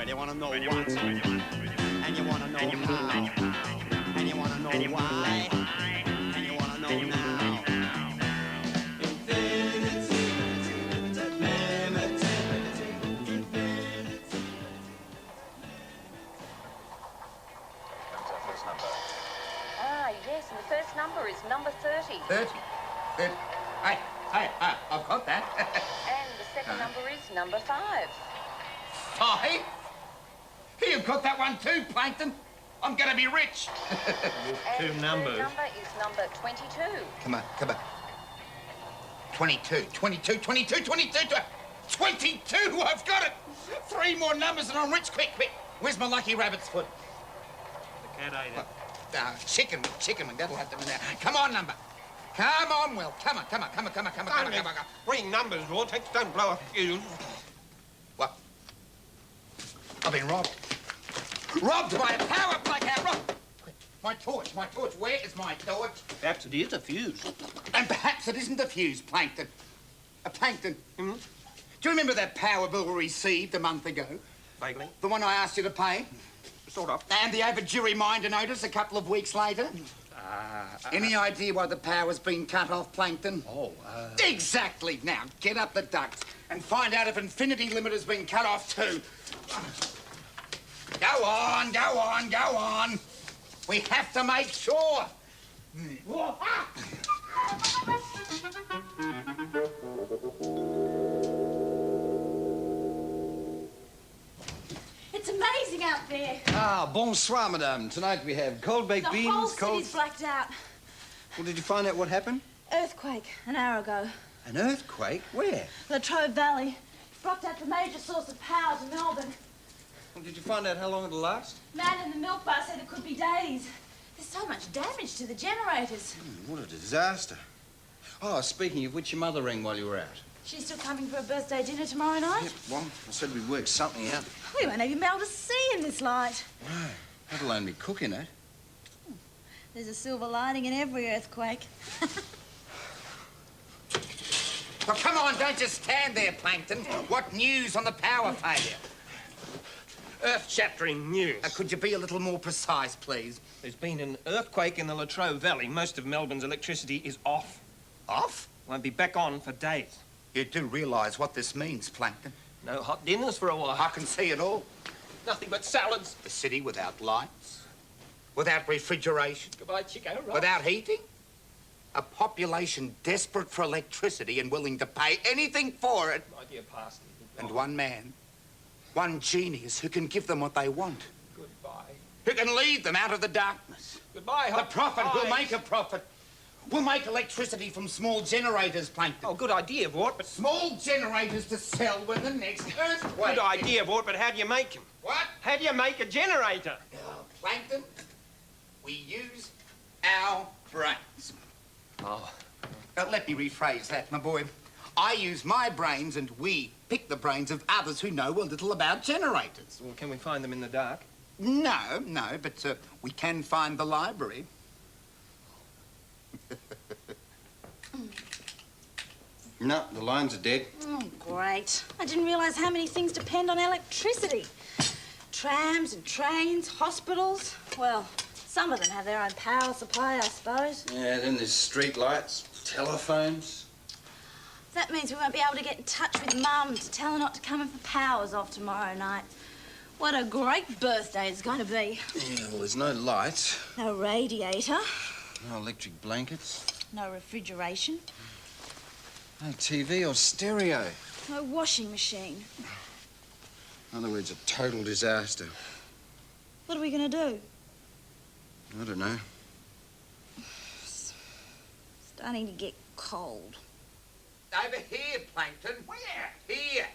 Well, you want to know what? And you want to know how? And you want to know why? And you want to know now? Infinity, limited, infinity. That's our first number. Ah, yes, and the first number is number 30. 30? 30. Hey, I've got that. And the second number is number 5. 5? You've got that one too, Plankton. I'm going to be rich. And the numbers. third number is number 22. Come on. 22. 22! I've got it! 3 more numbers and I'm rich. Quick. Where's my lucky rabbit's foot? The cat ate it. Chicken wing. That'll have to be now. Come on, number. Come on, Will. Come on. Ring numbers, Will. Don't blow a fuse. What? I've been robbed. Robbed by a power blackout. Robbed. My torch. Where is my torch? Perhaps it is a fuse. And perhaps it isn't a fuse, Plankton. Plankton. Hmm? Do you remember that power bill we received a month ago? Vaguely. The one I asked you to pay? Sort of. And the overdue reminder notice a couple of weeks later? Any idea why the power's been cut off, Plankton? Exactly. Now, get up the ducts and find out if Infinity Limit has been cut off too. Go on. We have to make sure. It's amazing out there. Ah, bonsoir, madame. Tonight we have cold baked The beans, whole city's blacked out. Well, did you find out what happened? Earthquake an hour ago. An earthquake? Where? Latrobe Valley. Blocked out the major source of power to Melbourne. Well, did you find out how long it'll last? Man in the milk bar said it could be days. There's so much damage to the generators. What a disaster. Oh, speaking of which, your mother rang while you were out. She's still coming for a birthday dinner tomorrow night? Yep, well, I said we'd work something out. We won't even be able to see in this light. No, let alone be cooking it. There's a silver lining in every earthquake. Well, come on, don't just stand there, Plankton. What news on the power failure? Earth-shattering news. Could you be a little more precise, please? There's been an earthquake in the Latrobe Valley. Most of Melbourne's electricity is off. Off? Won't be back on for days. You do realise what this means, Plankton? No hot dinners for a while. I can see it all. Nothing but salads. The city without lights, without refrigeration, Goodbye, Chico. Right? without heating. A population desperate for electricity and willing to pay anything for it. My dear Parsons. And one man, one genius who can give them what they want. Goodbye. Who can lead them out of the darkness. Goodbye, The hot profit, pies. we'll make a profit. We'll make electricity from small generators, Plankton. Oh, good idea, Vort, but... Small generators to sell when the next earthquake. Good idea, Vort, but how do you make them? What? How do you make a generator? Plankton, we use our brains. Oh. Let me rephrase that, my boy. I use my brains and we pick the brains of others who know a little about generators. Well, can we find them in the dark? No, but we can find the library. No, the lines are dead. Oh, great. I didn't realise how many things depend on electricity. Trams and trains, hospitals. Well, some of them have their own power supply, I suppose. Yeah, then there's street lights, telephones. That means we won't be able to get in touch with Mum to tell her not to come in for powers off tomorrow night. What a great birthday it's going to be. Yeah, well, there's no lights, No radiator, no electric blankets, no refrigeration, no TV or stereo. no washing machine. In other words, a total disaster. What are we going to do? I don't know. Starting to get cold. Over here, Plankton. Where? Here.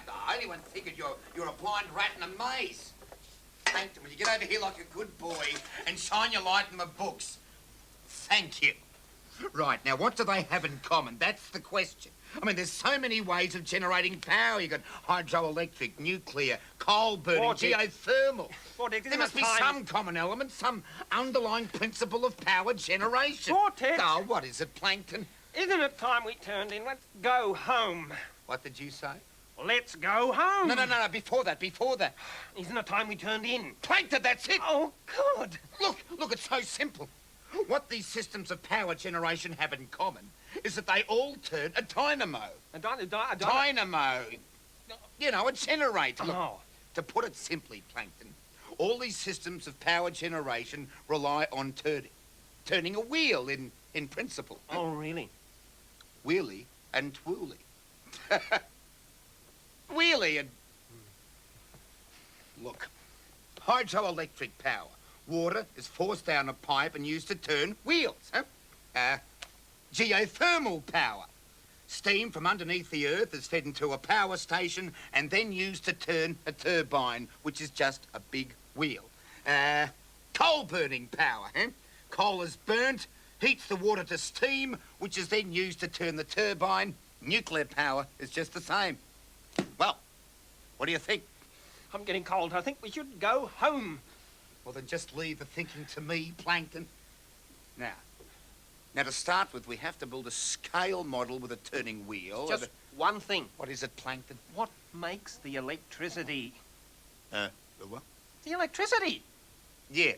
I only figured you're a blind rat in a maze. Plankton, will you get over here like a good boy and shine your light in my books? Thank you. Right, now, what do they have in common? That's the question. I mean, there's so many ways of generating power. You've got hydroelectric, nuclear, coal burning, geothermal. There must be some common element, some underlying principle of power generation. Vortex. Oh, what is it, Plankton? Isn't it time we turned in? Let's go home. What did you say? Let's go home. No, before that. Isn't the time we turned in? Plankton, that's it! Oh, good. Look, it's so simple. What these systems of power generation have in common is that they all turn a dynamo. A dynamo. Dynamo. You know, a generator. Look, Oh. to put it simply, Plankton, all these systems of power generation rely on turning a wheel in principle. Oh, really? Wheelie and twooly. Wheelie and... Look, hydroelectric power. Water is forced down a pipe and used to turn wheels, huh? Geothermal power. Steam from underneath the earth is fed into a power station and then used to turn a turbine, which is just a big wheel. Coal-burning power, huh? Coal is burnt, heats the water to steam, which is then used to turn the turbine. Nuclear power is just the same. Well, what do you think? I'm getting cold. I think we should go home. Well, then just leave the thinking to me, Plankton. Now, to start with, we have to build a scale model with a turning wheel. Just one thing. What is it, Plankton? What makes the electricity? The what? The electricity. Yeah.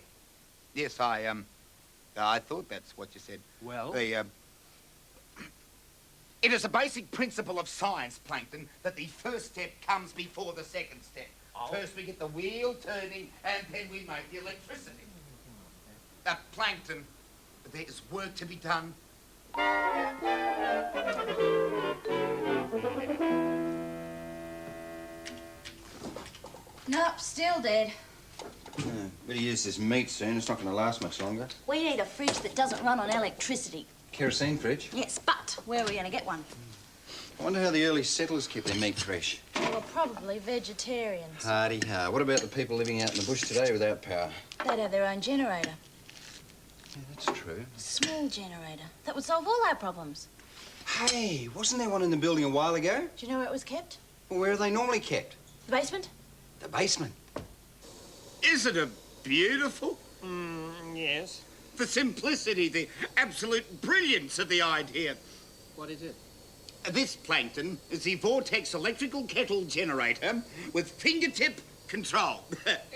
Yes, I thought that's what you said. Well? It is a basic principle of science, Plankton, that the first step comes before the second step. Oh. First we get the wheel turning, and then we make the electricity. Plankton, there is work to be done. Nope, still dead. Better use this meat soon. It's not going to last much longer. We need a fridge that doesn't run on electricity. Kerosene fridge. Yes, but where are we going to get one? I wonder how the early settlers kept their meat fresh. They were probably vegetarians. Hardy ha. What about the people living out in the bush today without power? They'd have their own generator. Yeah, that's true. Small generator. That would solve all our problems. Hey, wasn't there one in the building a while ago? Do you know where it was kept? Well, where are they normally kept? The basement? The basement. Isn't it beautiful? Yes. The simplicity, the absolute brilliance of the idea. What is it? This, Plankton, is the Vortex electrical kettle generator with fingertip control.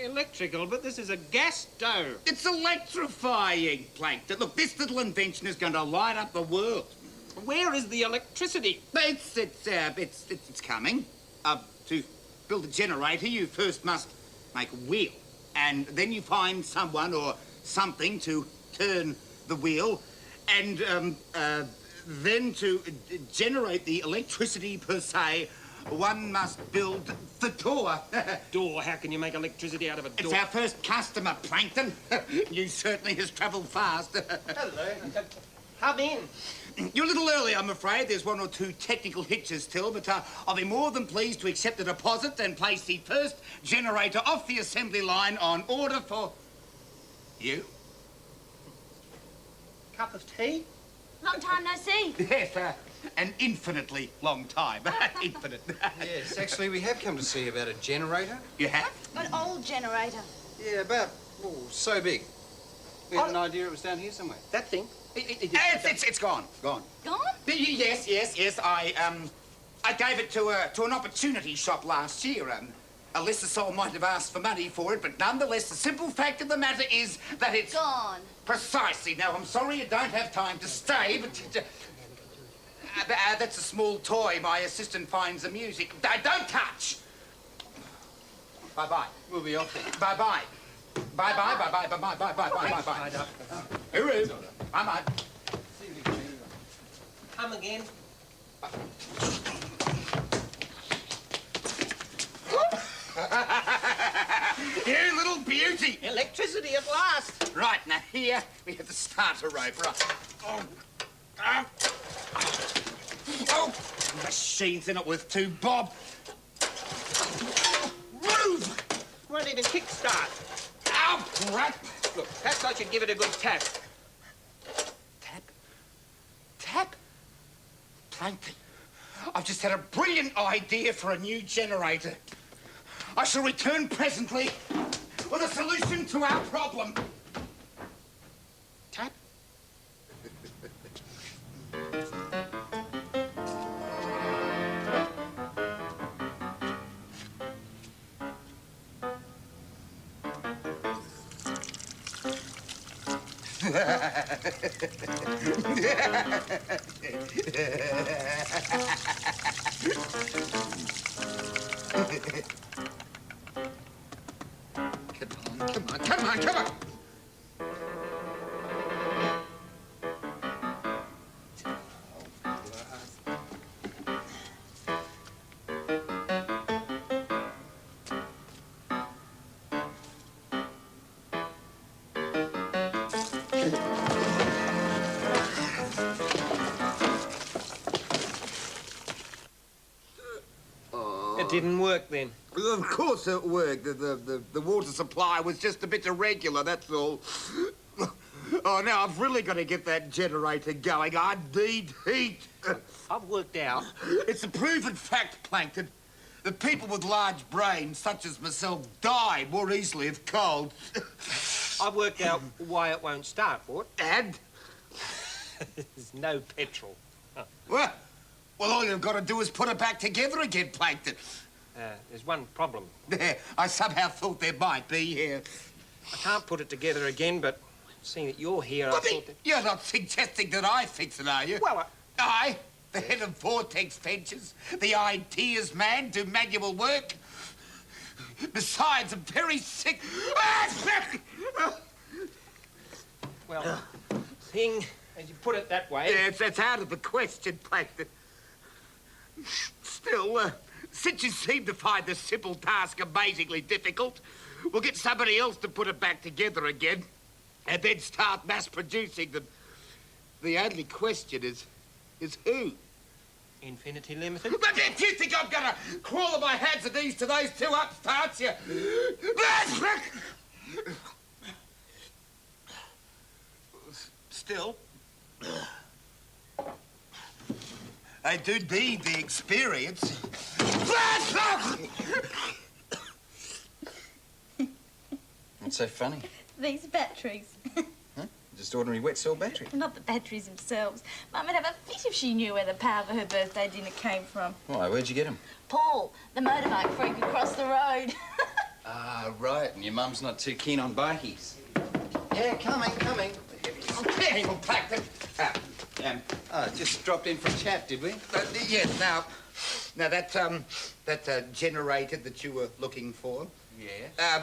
Electrical, but this is a gas stove. It's electrifying, Plankton. Look, this little invention is going to light up the world. Where is the electricity? It's coming. To build a generator, you first must make a wheel. And then you find someone or something to turn the wheel. And, then to generate the electricity per se, one must build the door. Door? How can you make electricity out of a door? It's our first customer, Plankton. You certainly has travelled fast. Hello. Come in. You're a little early, I'm afraid. There's one or two technical hitches still, but I'll be more than pleased to accept the deposit and place the first generator off the assembly line on order for you. Cup of tea? Long time no see. Yes, an infinitely long time. Infinite. Yes, actually, we have come to see about a generator. You have? An old generator. Yeah, about, so big. We had an idea it was down here somewhere. That thing? It's gone. Gone. Gone? Yes. I gave it to an opportunity shop last year. A lesser soul might have asked for money for it, but nonetheless, the simple fact of the matter is that it's... Gone. Precisely. Now, I'm sorry you don't have time to stay, but... that's a small toy my assistant finds amusing. Don't touch! Bye-bye. We'll be off then. Bye-bye. Bye-bye. Hooroo. Bye-bye. Come again. You little beauty. Electricity at last. Right, now here we have the starter rope, right? Oh, machine's in it with two bob. Move! Won't even kick-start. Ow, right. Look, perhaps I should give it a good tap. Tap? Plankton, I've just had a brilliant idea for a new generator. I shall return presently with a solution to our problem. Tap? Come on. It didn't work then. Well, of course it worked. The water supply was just a bit irregular, that's all. Oh, now I've really got to get that generator going. I need heat. I've worked out. It's a proven fact, Plankton, that people with large brains, such as myself, die more easily of cold. I've worked out why it won't start, Ward. And? There's no petrol. Well, all you've got to do is put it back together again, Plankton. There's one problem. I somehow thought there might be here. I can't put it together again, but seeing that you're here, I thought that... You're not suggesting that I fix it, are you? Well, I, the head of Vortex Ventures, the ideas man, do manual work. Besides, I'm very sick. Well, thing, as you put it that way... Yes, that's out of the question, Plankton. Still, since you seem to find the simple task amazingly difficult, we'll get somebody else to put it back together again and then start mass producing them. The only question is who? Infinity Limited? But do you think I'm gonna crawl on my hands and knees to those two upstarts, you? Still, I do need the experience. What's so funny? These batteries. Huh? Just ordinary wet cell battery. Not the batteries themselves. Mum would have a fit if she knew where the power for her birthday dinner came from. Why, where'd you get them? Paul, the motorbike freak across the road. Ah, right. And your mum's not too keen on bikies. Yeah, coming. Careful, Plankton. Just dropped in for a chat, did we? Yes, now that generator that you were looking for. Yeah.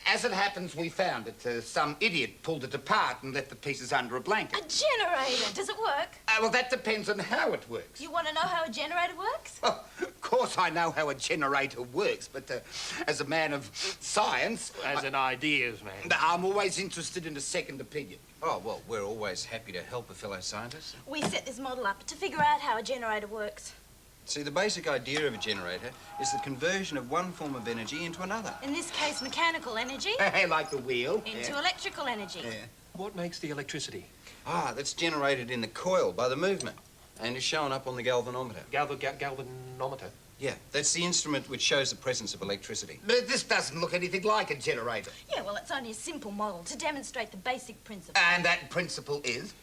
As it happens, we found it. Some idiot pulled it apart and left the pieces under a blanket. A generator. Does it work? Well, that depends on how it works. You want to know how a generator works? Well, of course I know how a generator works, but as a man of science... As an ideas man. I'm always interested in a second opinion. Oh, well, we're always happy to help a fellow scientist. We set this model up to figure out how a generator works. See, the basic idea of a generator is the conversion of one form of energy into another. In this case, mechanical energy Like the wheel. into electrical energy. Yeah. What makes the electricity? That's generated in the coil by the movement and is shown up on the galvanometer. Galvanometer? Yeah, that's the instrument which shows the presence of electricity. But this doesn't look anything like a generator. Yeah, well, it's only a simple model to demonstrate the basic principle. And that principle is?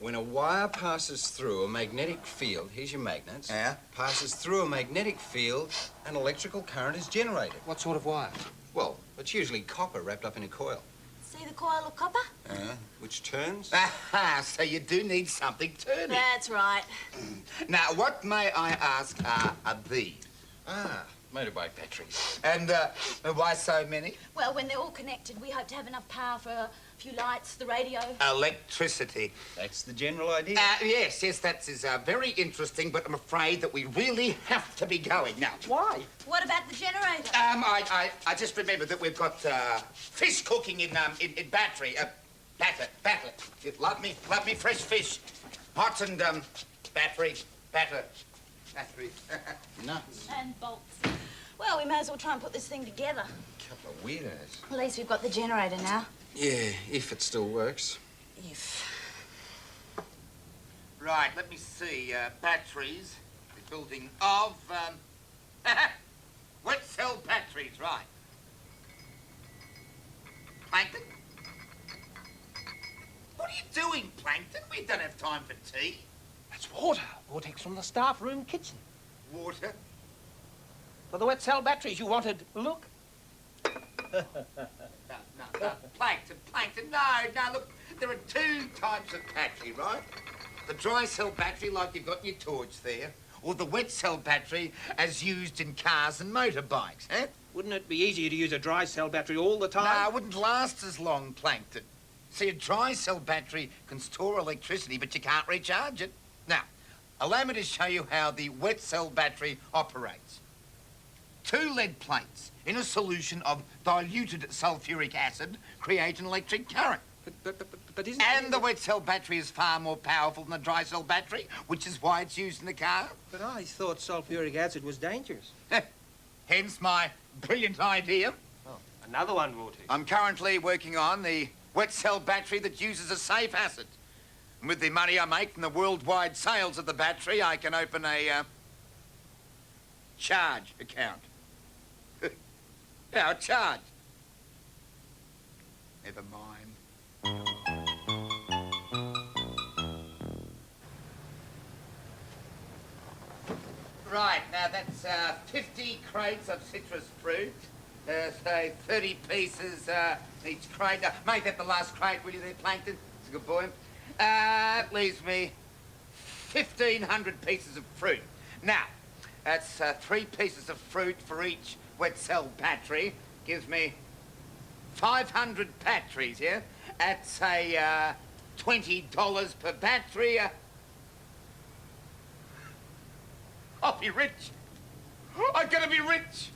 When a wire passes through a magnetic field, here's your magnets, Yeah? passes through a magnetic field, an electrical current is generated. What sort of wire? Well, it's usually copper wrapped up in a coil. See the coil of copper? Which turns? Aha, so you do need something turning. That's right. Now, what, may I ask, are these? Motorbike batteries. And why so many? Well, when they're all connected, we hope to have enough power for a few lights, the radio. Electricity. That's the general idea. Yes, that is very interesting, but I'm afraid that we really have to be going now. Why? What about the generator? I just remembered that we've got fish cooking in battery. Batter. Love me fresh fish. Hot and battery. Nuts. And bolts. Well, we may as well try and put this thing together. Couple of weirdos. At least we've got the generator now. Yeah, if it still works. If. Right, let me see. Batteries. The building of wet cell batteries, right. Plankton? What are you doing, Plankton? We don't have time for tea. That's water. Vortex from the staff room kitchen. Water? For the wet cell batteries you wanted. Look. No, Plankton, no, look, There are two types of battery, right? The dry cell battery, like you've got in your torch there, or the wet cell battery as used in cars and motorbikes, eh? Wouldn't it be easier to use a dry cell battery all the time? No, it wouldn't last as long, Plankton. See, a dry cell battery can store electricity, but you can't recharge it. Now, allow me to show you how the wet cell battery operates. 2 lead plates in a solution of diluted sulfuric acid create an electric current. But isn't... And the wet cell battery is far more powerful than the dry cell battery, which is why it's used in the car. But I thought sulfuric acid was dangerous. Hence my brilliant idea. Oh, another one, Morty. I'm currently working on the wet cell battery that uses a safe acid. And with the money I make from the worldwide sales of the battery, I can open a charge account. Yeah, a charge. Never mind. Right, now that's 50 crates of citrus fruit. Say 30 pieces each crate. Make that the last crate, will you there, Plankton? That's a good boy. That leaves me 1,500 pieces of fruit. Now, that's 3 pieces of fruit for each wet cell battery. Gives me 500 batteries, yeah? At, say, $20 per battery. I'll be rich. I'm gonna be rich.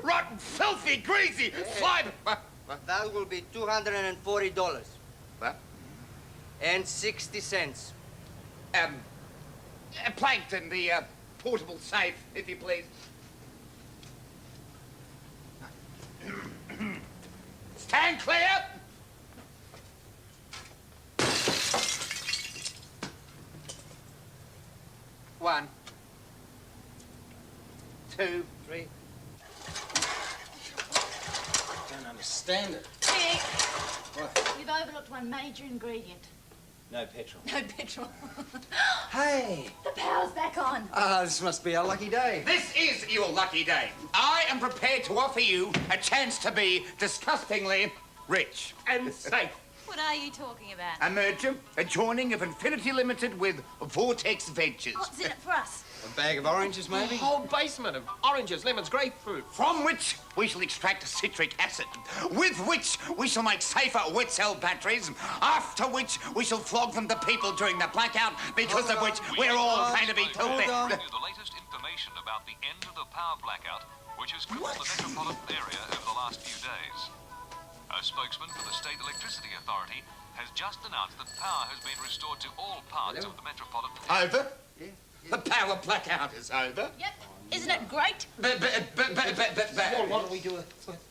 Rotten, filthy, greasy, slimy. What? That will be $240. What? And 60 cents. Plankton, the portable safe, if you please. Stand clear. One, 2, 3. Don't understand it. Nick, What? you've overlooked one major ingredient. No petrol. No petrol. Hey! The power's back on. Ah, this must be our lucky day. This is your lucky day. I am prepared to offer you a chance to be disgustingly rich and safe. What are you talking about? A merger, a joining of Infinity Limited with Vortex Ventures. What's in it for us? A bag of oranges, A maybe? whole basement of oranges, lemons, grapefruit. From which we shall extract citric acid, with which we shall make safer wet cell batteries, after which we shall flog them to people during the blackout, because of which we're all going to be filthy. The latest information about the end of the power blackout, which has crippled the metropolitan area over the last few days. A spokesman for the State Electricity Authority has just announced that power has been restored to all parts of the metropolitan area. Over? Yeah. The power blackout is over. Yep. Isn't it great? But. Well, what do we do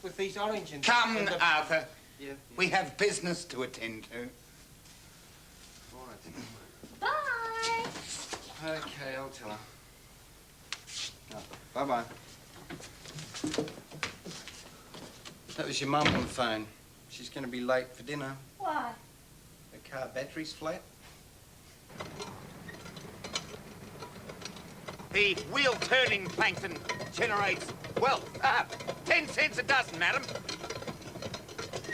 with these oranges? Come, And the- Arthur. Yeah. We have business to attend to. All right, then. Bye. Okay, I'll tell her. No, bye-bye. That was your mum on the phone. She's going to be late for dinner. Why? Her car battery's flat. The wheel-turning plankton generates, well, 10 cents a dozen, madam.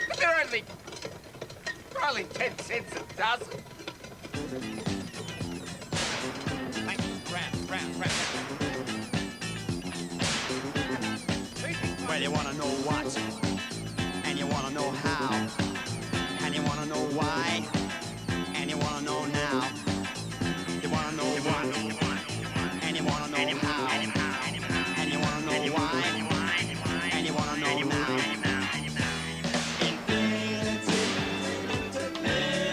But they're only 10 cents a dozen. Round. Well, you want to know what?